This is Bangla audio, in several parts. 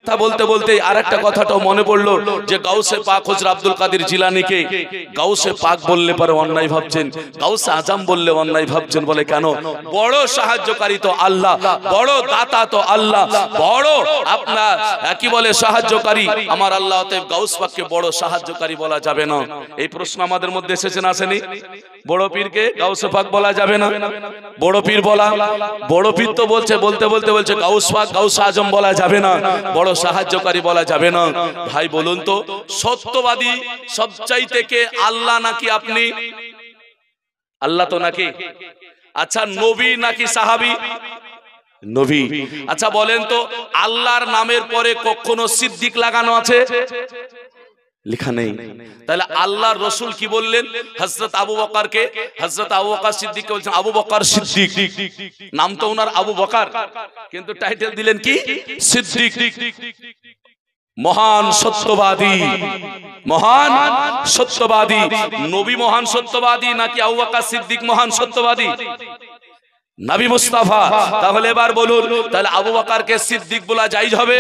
কথা বলতে বলতে আরেকটা কথাটাও মনে পড়লো যে গাউসে পাক হযরত আব্দুল কাদের জিলানীকে গাউসে পাক বললে পরে অন্যায় ভাবছেন, গাউসে আজম বললে অন্যায় ভাবছেন। বলে কেন? বড় সাহায্যকারী তো আল্লাহ, বড় দাতা তো আল্লাহ, বড় আপনার কি বলে সাহায্যকারী আমার আল্লাহ। অতএব গাউস পাককে বড় সাহায্যকারী বলা যাবে না। এই প্রশ্ন আমাদের মধ্যে এসেছে না আসেনি? বড় পীরকে গাউসে পাক বলা যাবে না? বড় পীর বলা, বড় পীর তো বলছে বলতে বলতে বলছে গাউস পাক গাউসে আজম বলা যাবে না, বড় সাহায্যকারী বলা যাবে না। ভাই বলুন তো সত্যবাদী সবচাইতে কে, আল্লাহ নাকি আপনি? আল্লাহ তো নাকি? আচ্ছা নবী নাকি সাহাবী? নবী। আচ্ছা বলেন তো আল্লাহর নামের পরে কখনো সিদ্দিক লাগানো আছে? লেখা নেই। তাহলে আল্লাহর রাসূল কি বললেন হযরত আবু বকরকে? হযরত আবু বকর সিদ্দিককে বলছেন আবু বকর সিদ্দিক। নাম তো ওনার আবু বকর, কিন্তু টাইটেল দিলেন কি? সিদ্দিক। মহান সত্যবাদী, মহান সত্যবাদী। নবী মহান সত্যবাদী নাকি আবু বকর সিদ্দিক মহান সত্যবাদী? নবী মুস্তাফা। তাহলে এবার বলুন, তাহলে আবু বকরকে সিদ্দিক বলা জায়েজ হবে?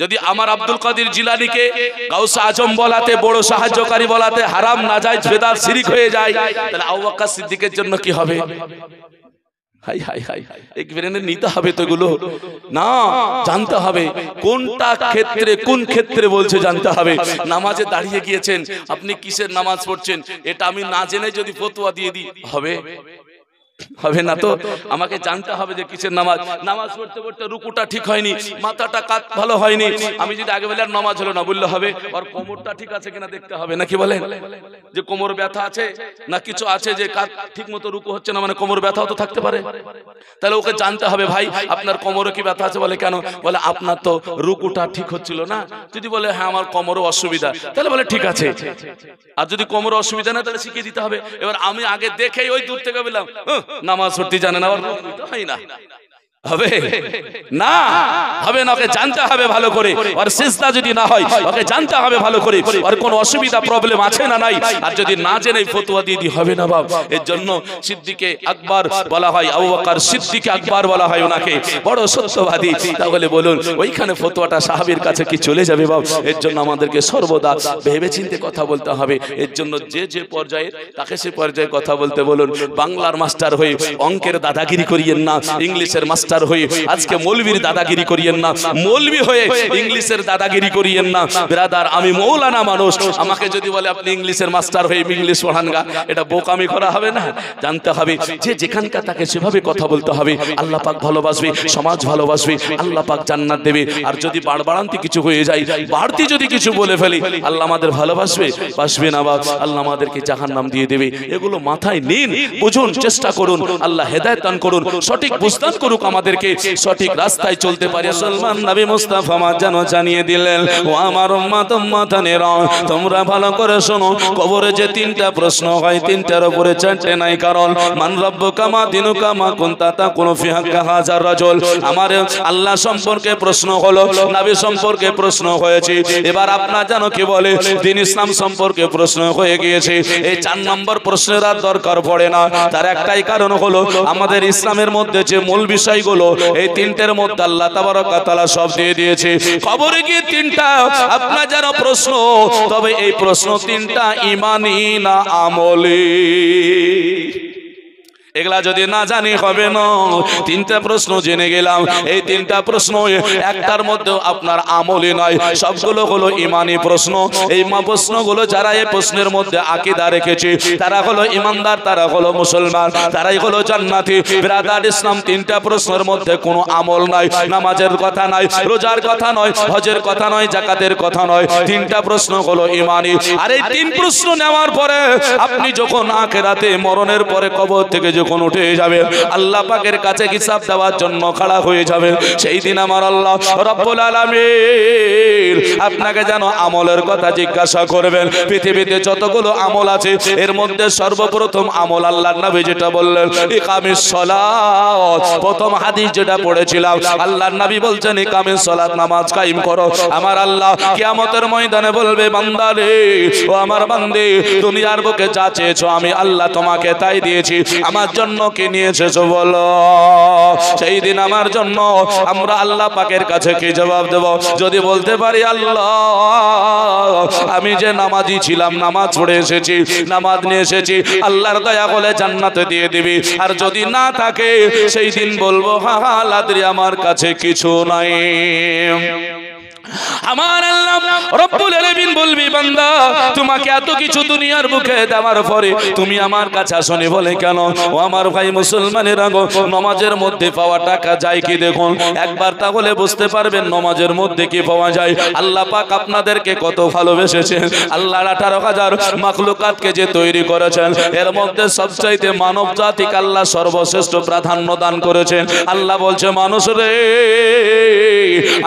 যদি আমার আব্দুল কাদের জিলানীকে গাউসে আজম বলাতে, বড় সাহায্যকারী বলাতে হারাম, নাজায়েজ, বেদাত, শিরক হয়ে যায়, তাহলে আবু বকর সিদ্দিকের জন্য কি হবে? হাই হাই হাই, এক ব্রেনে নিতে হবে তো এগুলো না, জানতে হবে কোনটা ক্ষেত্রে কোন ক্ষেত্রে বলছে জানতে হবে। নামাজে দাঁড়িয়ে গিয়েছেন, আপনি কিসের নামাজ পড়ছেন এটা আমি না জেনে যদি ফতোয়া দিয়ে দিই হবে? হবে না তো। আমাকে জানতে হবে যে কিসের নামাজ। নামাজ পড়তে পড়তে রুকুটা ঠিক হয়নি, মাথাটা কাত ভালো হয়নি, আমি যদি আগে বলি আর নামাজ হলো না বললে হবে? আর কোমরটা ঠিক আছে কিনা দেখতে হবে, নাকি বলেন? যে কোমর ব্যথা আছে না কিছু আছে, যে কাত ঠিক মতো রুকু হচ্ছে না, মানে কোমর ব্যথাও তো থাকতে পারে। তাহলে ওকে জানতে হবে ভাই আপনার কোমরে কি ব্যথা আছে? বলে কেন? বলে আপনার তো রুকুটা ঠিক হচ্ছিল না। যদি বলে হ্যাঁ আমার কোমরে অসুবিধা, তাহলে বলে ঠিক আছে। আর যদি কোমরে অসুবিধা না তাহলে শিখিয়ে দিতে হবে। এবার আমি আগে দেখেই ওই দূর থেকে বললাম নামাজ পড়তে জানে না, হয় না, হবে না, হবে না। ওকে জানতে হবে ভালো করে। আর সিজদা যদি না হয় ওকে জানতে হবে ভালো করে আর কোন অসুবিধা প্রবলেম আছে না নাই। আর যদি না জেনে ফতোয়া দিয়ে দি হবে না বাপ। এর জন্য সিদ্দিকে আকবর বলা হয়, আবু বকর সিদ্দিকে আকবর বলা হয় ওনাকে, বড় সত্যবাদী। তাহলে বলুন ওইখানে ফতোয়াটা সাহাবীর কাছে কি চলে যাবে বাপ? এর জন্য আমাদেরকে সর্বদা ভেবেচিন্তে কথা বলতে হবে। এর জন্য যে যে পর্যায়ে তাকে সে পর্যায়ে কথা বলতে বলুন। বাংলার মাস্টার হয়ে অঙ্কের দাদাগিরি করিয়েন না, ইংলিশের মাস্টার হয়ে আজকে মৌলবীর দাদাগিরি করিয়েন না, মৌলবী হয়ে ইংলিশের দাদাগিরি করিয়েন না। ব্রাদার আমি মৌলানা মানুষ, আমাকে যদি বলে আপনি ইংলিশের মাস্টার হয়ে ইংলিশ পড়ান গা, এটা বোকামি করা হবে না? জানতে হবে যে যেখানকার তাকে সেভাবে কথা বলতে হবে। আল্লাহ পাক ভালোবাসবে, সমাজ ভালোবাসবে, আল্লাহ পাক জান্নাত দেবে। আর যদি বাড়বাড়ান্তি কিছু হয়ে যায়, বাড়তি যদি কিছু বলে ফেলি, আল্লাহ আমাদের ভালোবাসবে? বাসবে না বাপ, আল্লাহ আমাদেরকে জাহান্নাম দিয়ে দেবে। এগুলো মাথায় নিন, বুঝুন, চেষ্টা করুন, আল্লাহ হেদায়েত দান করুন, সঠিক বুঝদান করুক, আমাদেরকে সঠিক রাস্তায় চলতে পারি। মুসলমান নবী মুস্তাফা মা যেন জানিয়ে দিলেন, ও আমার উম্মত উম্মতানেরা তোমরা ভালো করে শোনো, কবরে যে তিনটা প্রশ্ন হয় তিনটার উপরে চারটে নাই। কারণ মান রব্বুকা মা দিনুকা মা কুনতা তাকুনু ফি হাক্কা হাজার রাজুল। আমার আল্লাহ সম্পর্কে প্রশ্ন হলো, নবী সম্পর্কে প্রশ্ন হয়েছে, এবার আপনারা জানো কি বলে দ্বীন ইসলাম সম্পর্কে প্রশ্ন হয়ে গিয়েছে। এই 4 নম্বর প্রশ্নের আর দরকার পড়ে না। তার একটাই কারণ হলো আমাদের ইসলামের মধ্যে যে মূল বিষয়গুলো এই তিনটের মধ্যে আল্লাহ তাবারক ওয়া তাআলা সব দিয়ে দিয়েছে। কবরে গিয়ে তিনটা আপনার যারা প্রশ্ন, তবে এই প্রশ্ন তিনটা ঈমানি না আমলি। এগুলা যদি না জানি হবে না। তিনটা প্রশ্ন জেনে গেলাম, এই তিনটা প্রশ্ন একটার মধ্যে আপনার আমলি নয়, সবগুলো হলো ইমানি প্রশ্ন। এই প্রশ্নগুলো যারা এই প্রশ্নের মধ্যে আকীদা রেখেছে তারা হলো ইমানদার, তারা হলো মুসলমান, তারাই হলো জান্নাতি। ব্রাদার ইসলাম তিনটা প্রশ্নের মধ্যে কোনো আমল নাই, নামাজের কথা নাই, রোজার কথা নয়, হজের কথা নয়, যাকাতের কথা নয়। তিনটা প্রশ্ন হলো ইমানি। আর এই তিন প্রশ্ন নেওয়ার পরে আপনি যখন আখিরাতে মরণের পরে কবর থেকে যখন উঠে যাবে, আল্লাহ পাকের কাছে হিসাব দেওয়ার জন্য খাড়া হয়ে যাবে, সেই দিন আমার আল্লাহ রব্বুল আলামিন আপনাকে যেন আমলের কথা জিজ্ঞাসা করবেন। পৃথিবীতে যতগুলো আমল আছে এর মধ্যে সর্বপ্রথম আমল আল্লাহর নবী যেটা বললেন ইকামিস সালাত। প্রথম হাদিস যেটা পড়েছিলাম আল্লাহর নবী বলছেন ইকামিস সালাত, নামাজ কায়েম করো। আমার আল্লাহ কিয়ামতের ময়দানে বলবে বান্দা রে, ও আমার বান্দে, দুনিয়ার বুকে যা চেয়েছো আমি আল্লাহ তোমাকে তাই দিয়েছি। আমার জন্য কি নিয়ে এসেছো বলো। সেই দিন আমার জন্য আমরা আল্লাহ পাকের কাছে কি জবাব দেব? যদি বলতে পারি আল্লাহ আমি যে নামাজি ছিলাম, নামাজ পড়ে এসেছি, নামাজ নিয়ে এসেছি, আল্লাহর দয়া বলে জান্নাতে দিয়ে দিবি। আর যদি না থাকে সেই দিন বলবো হা হা লাদ্রি আমার কাছে কিছু নাই। আমার আল্লাহ রব্বুল আলামিন বলবি বান্দা তোমাকে এত কিছু দুনিয়ার বুকে দেওয়ার পরে তুমি আমার কাছে আসনি বলে কেন? ও আমার ভাই মুসলমানেরা গো, নামাজের মধ্যে পাওয়া টাকা যায় কি দেখুন একবার, তাহলে বুঝতে পারবেন নামাজের মধ্যে কি পাওয়া যায়। আল্লাহ পাক আপনাদেরকে কত ভালোবেসেছেন। আল্লাহ 18,000 মাখলুকাতকে যে তৈরি করেছেন এর মধ্যে সবচাইতে মানব জাতিকে আল্লাহ সর্বশ্রেষ্ঠ প্রাধান্য দান করেছেন। আল্লাহ বলছে মানুষ রে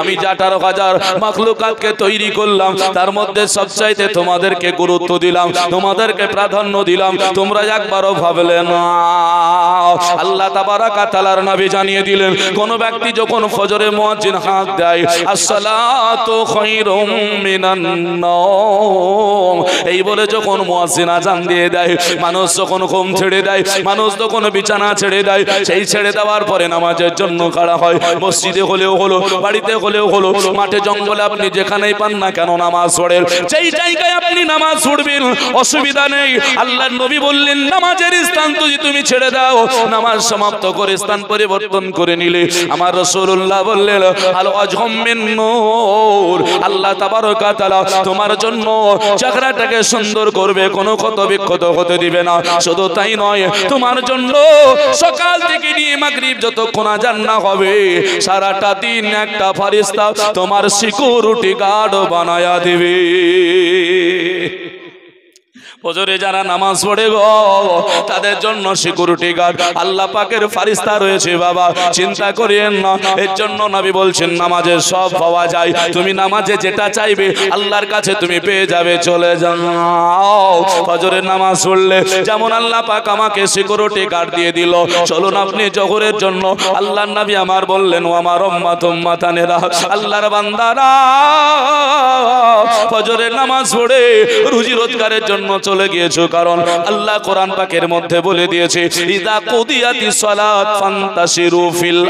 আমি 18,000 মাখলুকাতকে তৈরি করলাম, তার মধ্যে সবচাইতে তোমাদেরকে গুরুত্ব দিলাম, তোমাদেরকে প্রাধান্য দিলাম, তোমরা একবারও ভাবলে না। আল্লাহ তাবারাকা তাআলার নবী জানিয়ে দিলেন কোন ব্যক্তি যখন ফজরে মুয়াজ্জিন হাঁক দেয় আসসালাতু খায়রুম মিনান নাওম এই বলে যখন মুয়াজ্জিন আযান দিয়ে দেয়, মানুষ যখন ঘুম ছেড়ে দেয়, মানুষ যখন বিছানা ছেড়ে দেয়, সেই ছেড়ে দেওয়ার পরে নামাজের জন্য খাড়া হয়। মসজিদে হলেও হলো, বাড়িতে হলেও হলো, মাঠে জঙ্গলে আপনি যেখানেই পান না কেন নামাজ পড়েন, যেই জায়গায় আপনি নামাজ পড়বেন অসুবিধা নেই। আল্লাহর নবী বললেন নামাজের স্থান যদি তুমি ছেড়ে দাও, নামাজ সমাপ্ত করে স্থান পরিবর্তন করে নিলে, আমার রাসূলুল্লাহ বললেন আল আজহাম মিন নূর, আল্লাহ তাবারকা তাআলা তোমার জন্য চেহারাটাকে সুন্দর করবে, কোনো ক্ষত বিক্ষত হতে দিবে না। শুধু তাই নয়, তোমার জন্য সকাল থেকে নিয়ে মাগরিব যতক্ষণ আযান না হবে সারাটা দিন একটা ফেরেশতা তোমার সিকিউরিটি গার্ড বানায়া দিবে। ফজরে যারা নামাজ পড়ে গো তাদের জন্য সিকিউরিটি গার্ড আল্লাহ পাকের ফেরেশতা রয়েছে বাবা, চিন্তা করিয়েন না। এর জন্য নবী বলছেন নামাজে সব পাওয়া যায়, তুমি নামাজে যেটা চাইবে আল্লাহর কাছে তুমি পেয়ে যাবে, চলে যাও। ফজরের নামাজ পড়লে যেমন আল্লাহ পাক আমাকে সিকিউরিটি গার্ড দিয়ে দিল, চলুন আপনি জোহরের জন্য আল্লাহর নবী আমার বললেন ও আমার উম্মত উম্মাতানেরা, আল্লাহর বান্দারা ফজরের নামাজ পড়ে রুজি রোজগারের জন্য চলে গিয়েছো, কারণ আল্লাহ কোরআন পাকের মধ্যে বলে দিয়েছে ইদা কুদিয়াতিস সালাত ফান্তাশিরু ফিল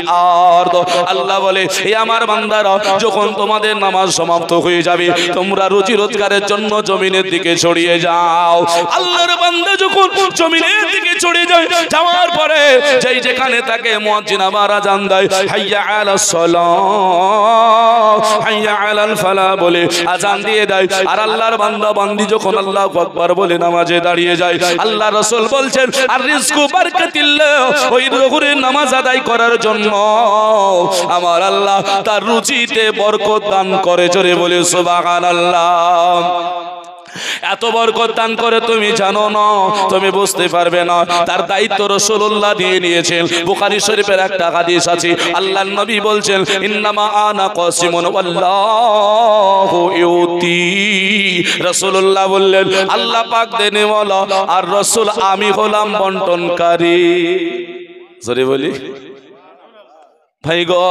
আরদ, আল্লাহ বলে হে আমার বান্দারা যখন তোমাদের নামাজ সমাপ্ত হয়ে যাবে তোমরা রুজি রোজগারের জন্য জমিনের দিকে ছড়িয়ে যাও। আল্লাহর বান্দা যখন জমিনের দিকে ছড়িয়ে যায়, যাওয়ার পরে যেই যেখানে তাকে মুয়াজ্জিন আবার আযান দেয় হাইয়া আলাস সালাত হাইয়া আলাল ফালাহ বলে আযান দিয়ে দেয়, আর আল্লাহর বান্দা বান্দি যখন আল্লাহু আকবার বলে নামাজে দাঁড়িয়ে যায়, আল্লাহ রাসূল বলছেন আর রিজকু বারাকাতিল্লাহ, ওই যোহরের নামাজ আদায় করার জন্য আমার আল্লাহ তার রুচিতে বরকত দান করে, জোরে বলে সুবহানাল্লাহ। এত বরকত দান করে তুমি জানো না, তুমি বুঝতে পারবে না। তার দায়িত্ব রাসূলুল্লাহ দিয়ে নিয়েছেন। বুখারী শরীফের একটা হাদিস আছে, আল্লাহর নবী বলছেন ইন্নামা আনা কাসিমুন ওয়াল্লাহু ইউতি, রাসূলুল্লাহ বললেন আল্লাহ পাক দেনেওয়ালা আর রাসূল আমি হলাম বন্টনকারী। জোরে বলি ভাই গো,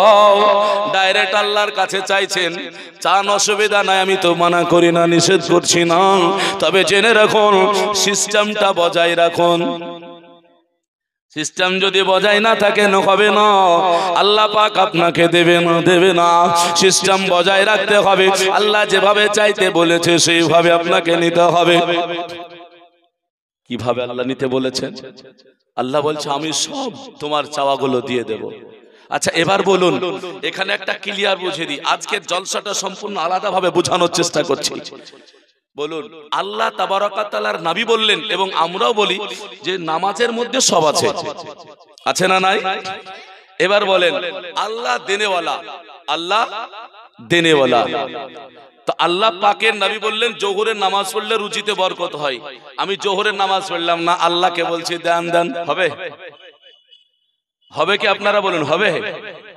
ডাইরেক্ট আল্লাহর কাছে চাইছেন, চান অসুবিধা নাই, আমি তো মানা করি না, নিষেধ করছি না, তবে জেনে রাখুন সিস্টেমটা বজায় রাখুন। সিস্টেম যদি বজায় না থাকে হবে না, আল্লাহ পাক আপনাকে দেবে না। সিস্টেম বজায় রাখতে হবে, আল্লাহ যেভাবে চাইতে বলেছে সেইভাবে আপনাকে নিতে হবে। কিভাবে আল্লাহ নিতে বলেছেন? আল্লাহ বলছে আমি সব তোমার চাওয়াগুলো দিয়ে দেব। আচ্ছা এবার বলুন, এখানে একটা ক্লিয়ার বুঝিয়ে দিই, আজকের জলসাটা সম্পূর্ণ আলাদাভাবে বোঝানোর চেষ্টা করছি। বলুন আল্লাহ তাবারাকা তাআলার নবী বললেন এবং আমরাও বলি যে নামাজের মধ্যে সব আছে, আছে না নাই? এবার বলেন আল্লাহ দেনেওয়ালা, আল্লাহ দেনেওয়ালা, তো আল্লাহ পাকের নবী বললেন জোহরের নামাজ পড়লে রুজিতে বরকত হয়। আমি জোহরের নামাজ পড়লাম না, আল্লাহকে বলছি দেন দেন, হবে? হবে কি আপনারা বলুন? হবে?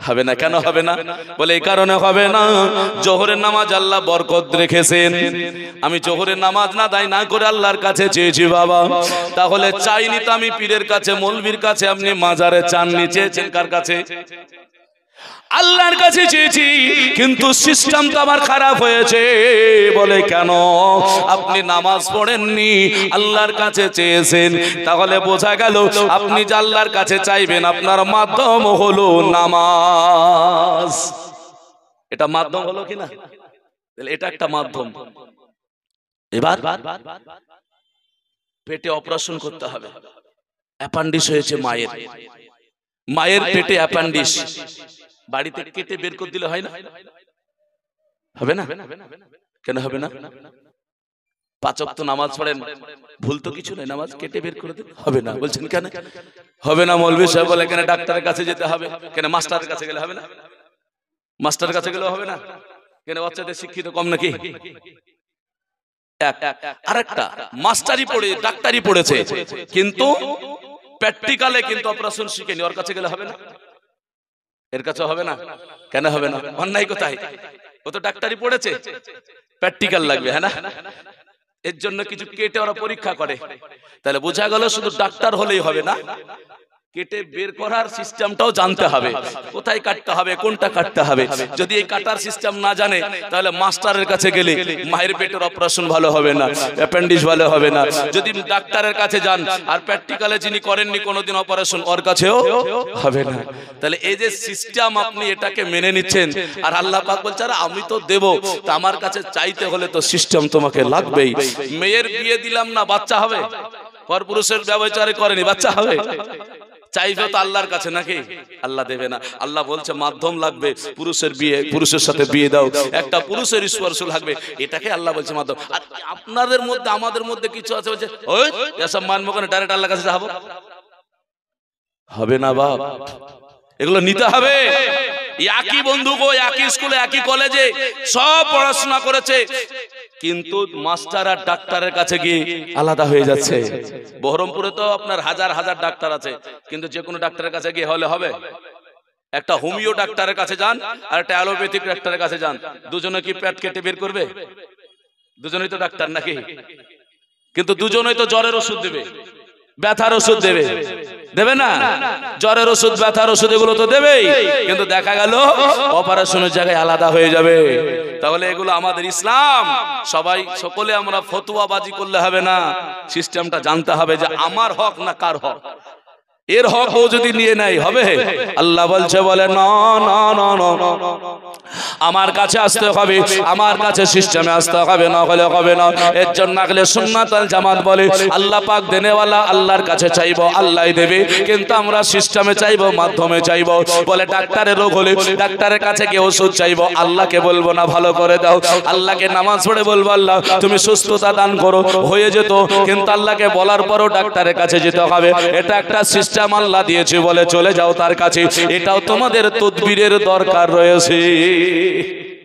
হবে না। কেন হবে না? বলে এই কারণে হবে না, জোহরের নামাজ আল্লাহ বরকত রেখেছেন। আমি জোহরের নামাজ না দায় না করে আল্লাহর কাছে চেয়েছি বাবা, তাহলে চাইনি তো আমি পীরের কাছে, মৌলবীর কাছে, আপনি মাজারে চাননি, চেয়েছেন কার কাছে? আল্লাহর কাছে চেয়েছি কিন্তু সিস্টেম তো আমার খারাপ হয়েছে। বলে কেন? আপনি নামাজ পড়েননি, আল্লাহর কাছে চেয়েছেন। তাহলে বোঝা গেল আপনি যে আল্লাহর কাছে চাইবেন আপনার মাধ্যম হলো নামাজ। এটা মাধ্যম হলো কিনা? তাহলে এটা একটা মাধ্যম। এবার পেটে অপারেশন করতে হবে। অ্যাপেন্ডিক্স হয়েছে মায়ের, মায়ের পেটে অ্যাপেন্ডিক্স। বাড়িতে কেটে বের করে দিলে হয় না? হবে না? কেন হবে না? 5 ওয়াক্ত নামাজ পড়েন, ভুল তো কিছু নেই, নামাজ কেটে বের করে দিলে হবে না। বলছেন কেন হবে না? মৌলভী সাহেব বলে কেন ডাক্তারের কাছে যেতে হবে, কেন মাস্টারের কাছে গেলে হবে না? মাস্টারের কাছে গেলে হবে না কেন? বাচ্চাদের শিক্ষিত কম নাকি? আরেকটা মাস্টারি পড়ে ডাক্তারি পড়েছে কিন্তু প্র্যাকটিক্যালে কিন্তু অপারেশন শিখেনি, ওর কাছে গেলে হবে না? এর কাছে হবে না? কেন হবে না? অন্যায় কোথায়? ও তো ডাক্তারি পড়েছে, প্র্যাকটিক্যাল লাগবে, হ্যাঁ না? এর জন্য কিছু কেটে ওরা পরীক্ষা করে। তাহলে বোঝা গেল শুধু ডাক্তার হলেই হবে না, কেটে বের করার সিস্টেমটাও জানতে হবে, কোথায় কাটতে হবে, কোনটা কাটতে হবে। যদি এই কাটার সিস্টেম না জানে তাহলে মাস্টারের কাছে গেলে মায়ের পেটের অপারেশন ভালো হবে না, অ্যাপেন্ডিক্স ভালো হবে না। যদি ডাক্তারের কাছে যান আর প্র্যাকটিক্যালে যিনি করেননি কোনোদিন অপারেশন, ওর কাছেও হবে না। তাহলে এই যে সিস্টেম আপনি এটাকে মেনে নিচ্ছেন, আর আল্লাহ পাক বলছে আরে আমি তো দেব, তা আমার কাছে চাইতে হলে তো সিস্টেম তোমাকে লাগবেই। মেয়ের বিয়ে দিলাম না, বাচ্চা হবে? পরপুরুষের ব্যবচারে করেনি, বাচ্চা হবে? চাইবে তো আল্লাহর কাছে নাকি? আল্লাহ দেবে না। আল্লাহ বলছে মাধ্যম লাগবে, পুরুষের বিয়ে, পুরুষের সাথে বিয়ে দাও, একটা পুরুষের স্পর্শ লাগবে, এটাকে আল্লাহ বলছে মাধ্যম। আর আপনাদের মধ্যে আমাদের মধ্যে কিছু আছে বলছে ওই এসব মানবো কেন, ডাইরেক্ট আল্লাহর কাছে যাবো, হবে না বাপ, এগুলো নিতে হবে। একই বন্ধু গো, একই স্কুলে একই কলেজে সব পড়াশোনা করেছে, কিন্তু মাস্টার আর ডাক্তারের কাছে গিয়ে আলাদা হয়ে যাচ্ছে। বহরমপুরে তো আপনার হাজার হাজার ডাক্তার আছে, কিন্তু যে কোনো ডাক্তারের কাছে গিয়ে হলে হবে? একটা হোমিও ডাক্তারের কাছে যান আর একটা অ্যালোপ্যাথিক ডাক্তারের কাছে যান, দুজনে কি পেট কেটে বের করবে? দুজনেই তো ডাক্তার নাকি? কিন্তু দুজনেই তো জ্বরের ওষুধ দেবে, ব্যথার ওষুধ দেবে, দেবে না? জ্বরের ওষুধ, ব্যথার ওষুধ এগুলো তো দেবেই, কিন্তু দেখা গেল অপারেশনের জায়গায় আলাদা হয়ে যাবে। তাহলে এগুলো আমাদের ইসলাম। সবাই সকলে আমরা ফতোয়াবাজি করলে হবে না, সিস্টেমটা জানতে হবে যে আমার হক না কার হক। এর হক ও যদি নিয়ে নেয় হবে? আল্লাহ বলছে বলে না না না না, আমার কাছে আসতে হবে, আমার কাছে সিস্টেমে আসতে হবে, না হলে হবে না। এর জন্য আহলে সুন্নাত ওয়াল জামাত বলে আল্লাহ পাক দেনেওয়ালা, আল্লাহর কাছে চাইবো আল্লাহই দেবে, কিন্তু আমরা সিস্টেমে চাইবো, মাধ্যমে চাইবো। বলে ডাক্তারের রোগ হলে ডাক্তারের কাছে গিয়ে ওষুধ চাইবো, আল্লাহকে বলবো না ভালো করে দাও, আল্লাহকে নামাজ পড়ে বলবো আল্লাহ তুমি সুস্থতা দান করো, হয়ে যেত। কিন্তু আল্লাহকে বলার পরও ডাক্তারের কাছে যেতে হবে, এটা একটা সিস্টেম আল্লাহ দিয়েছে, বলে চলে যাও তার কাছে। এটাও তোমাদের তদবিরের দরকার রয়েছে।